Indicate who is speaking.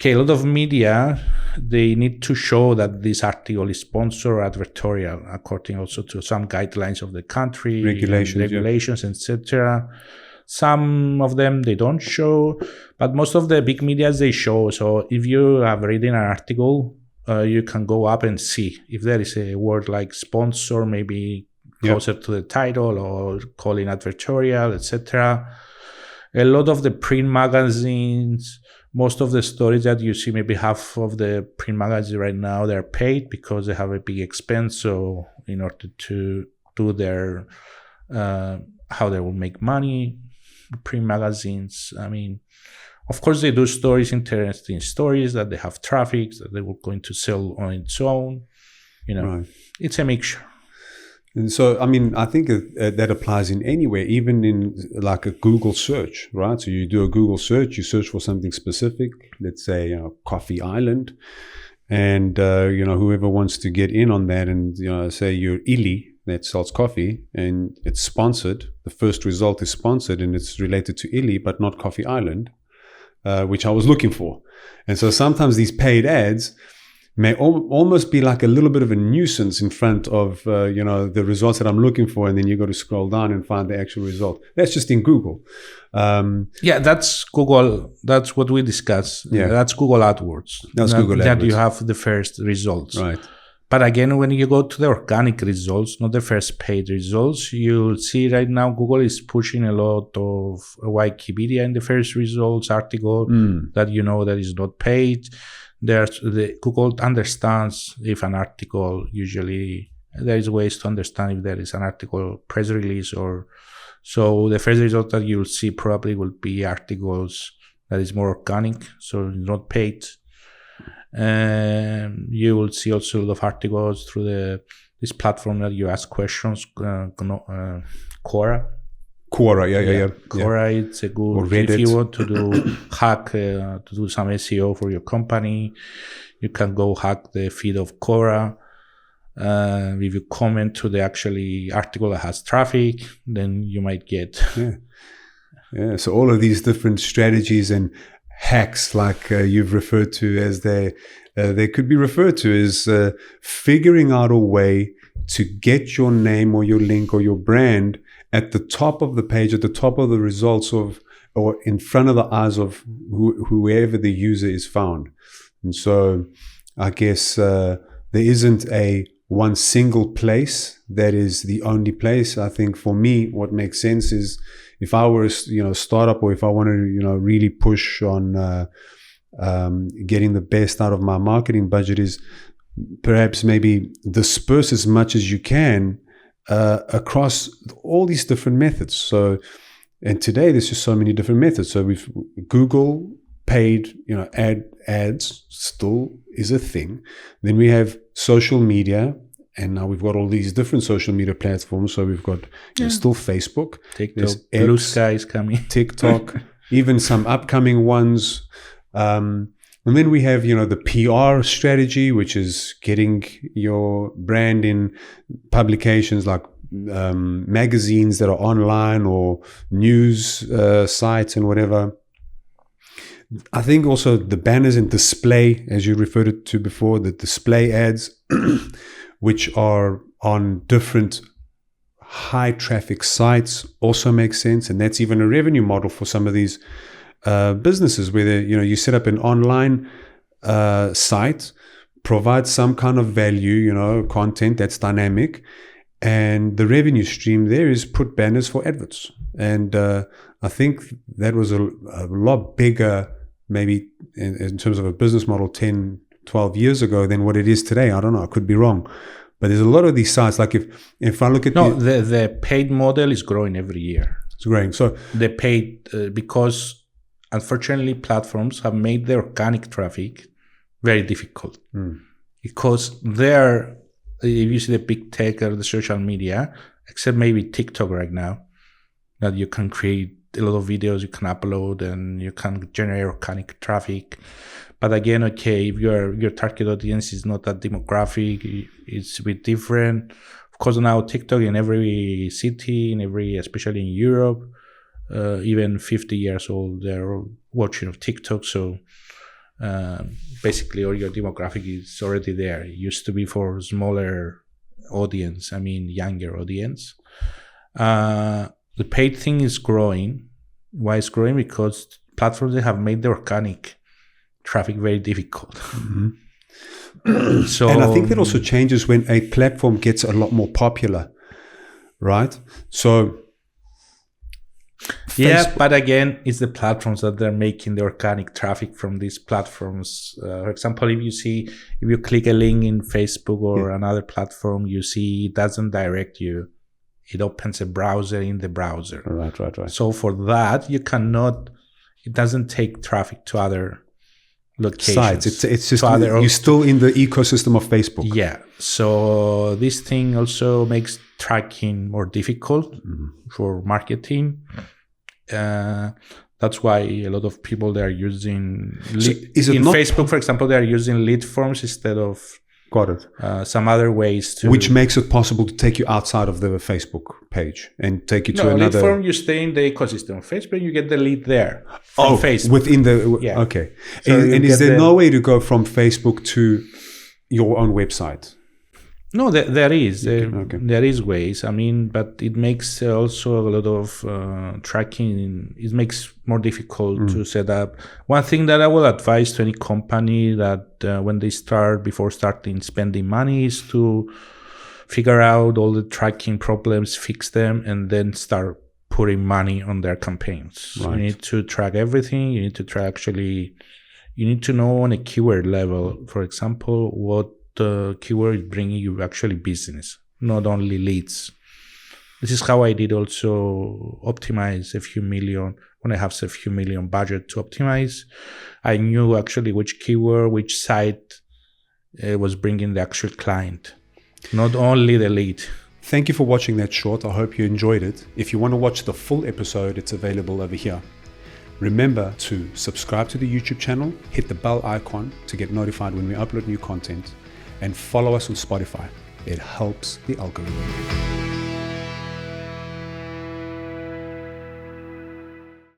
Speaker 1: okay, a lot of media, they need to show that this article is sponsored or advertorial, according also to some guidelines of the country, regulations, etc. Some of them they don't show, but most of the big media they show. So if you have written an article, you can go up and see if there is a word like sponsor, maybe closer to the title, or calling advertorial, etc. A lot of the print magazines, most of the stories that you see, maybe half of the print magazines right now, they're paid because they have a big expense. So in order to do their how they will make money, print magazines, I mean, of course they do stories, interesting stories that they have traffic that they will going to sell on its own. It's a mixture.
Speaker 2: And so, I mean, I think that applies in anywhere, even in like a Google search, right? So you do a Google search, you search for something specific, let's say Coffee Island, and whoever wants to get in on that, and say you're Illy that sells coffee and it's sponsored. The first result is sponsored and it's related to Illy, but not Coffee Island, which I was looking for. And so sometimes these paid ads may almost be like a little bit of a nuisance in front of the results that I'm looking for, and then you got to scroll down and find the actual result. That's just in Google.
Speaker 1: That's Google. That's what we discussed. That's Google AdWords.
Speaker 2: That's Google AdWords.
Speaker 1: That you have the first results.
Speaker 2: Right.
Speaker 1: But again, when you go to the organic results, not the first paid results, you'll see right now Google is pushing a lot of Wikipedia in the first results article that that is not paid. Google understands if an article, usually there is ways to understand if there is an article press release, or so the first result that you'll see probably will be articles that is more organic, so not paid. You will see also a lot of articles through this platform that you ask questions, Quora.
Speaker 2: Quora,
Speaker 1: Quora, it's a good, if you want to do hack, to do some SEO for your company, you can go hack the feed of Quora. If you comment to the actually article that has traffic, then you might get.
Speaker 2: So all of these different strategies and hacks, like you've referred to as they could be referred to as figuring out a way to get your name or your link or your brand at the top of the page, at the top of the results of, or in front of the eyes of whoever the user is found. And so I guess there isn't a one single place that is the only place. I think for me, what makes sense is if I were a startup, or if I wanted to really push on getting the best out of my marketing budget, is perhaps maybe disperse as much as you can across all these different methods. So, and today there's just so many different methods. So we've Google paid, ads still is a thing. Then we have social media, and now we've got all these different social media platforms. So we've got still Facebook,
Speaker 1: TikTok, Blue Sky is coming,
Speaker 2: TikTok, even some upcoming ones. And then we have, the PR strategy, which is getting your brand in publications like magazines that are online or news sites and whatever. I think also the banners and display, as you referred to before, the display ads, which are on different high traffic sites, also makes sense. And that's even a revenue model for some of these businesses, where you set up an online site, provide some kind of value, content that's dynamic, and the revenue stream there is put banners for adverts. And I think that was a lot bigger, maybe in terms of a business model 10, 12 years ago than what it is today. I don't know, I could be wrong. But there's a lot of these sites, like if I look at
Speaker 1: the paid model is growing every year.
Speaker 2: It's growing. So
Speaker 1: the paid because unfortunately platforms have made the organic traffic very difficult because if you see the big tech or the social media, except maybe TikTok right now, that you can create a lot of videos, you can upload, and you can generate organic traffic. But again, if your target audience is not that demographic, it's a bit different. Of course, now TikTok in every city, especially in Europe, even 50 years old, they're watching of TikTok. So basically all your demographic is already there. It used to be for smaller audience, younger audience. The paid thing is growing. Why it's growing? Because platforms, they have made the organic traffic very difficult.
Speaker 2: Mm-hmm. And I think that also changes when a platform gets a lot more popular, right? So
Speaker 1: yeah, but again, it's the platforms that they're making the organic traffic from these platforms. For example, if you click a link in Facebook or another platform, you see it doesn't direct you. It opens a browser in the browser.
Speaker 2: Right.
Speaker 1: So for that, it doesn't take traffic to other locations.
Speaker 2: Sites. It's just you're still in the ecosystem of Facebook.
Speaker 1: Yeah. So this thing also makes tracking more difficult for marketing. That's why a lot of people, they are using Facebook, for example, they are using lead forms instead of some other ways to,
Speaker 2: which makes it possible to take you outside of the Facebook page and take you to another.
Speaker 1: Lead form, you stay in the ecosystem of Facebook, you get the lead there from Facebook.
Speaker 2: Within the okay. So and is there no way to go from Facebook to your own website?
Speaker 1: No, there is. There is ways. But it makes also a lot of tracking. It makes more difficult to set up. One thing that I will advise to any company that when they start, before starting spending money, is to figure out all the tracking problems, fix them, and then start putting money on their campaigns. Right. You need to track everything. You need to track you need to know on a keyword level, for example, what keyword is bringing you actually business, not only leads. This is how I did also optimize a few million. When I have a few million budget to optimize, I knew actually which keyword, which site was bringing the actual client, not only the lead.
Speaker 2: Thank you for watching that short. I hope you enjoyed it. If you want to watch the full episode, it's available over here. Remember to subscribe to the YouTube channel, hit the bell icon to get notified when we upload new content, and follow us on Spotify. It helps the algorithm.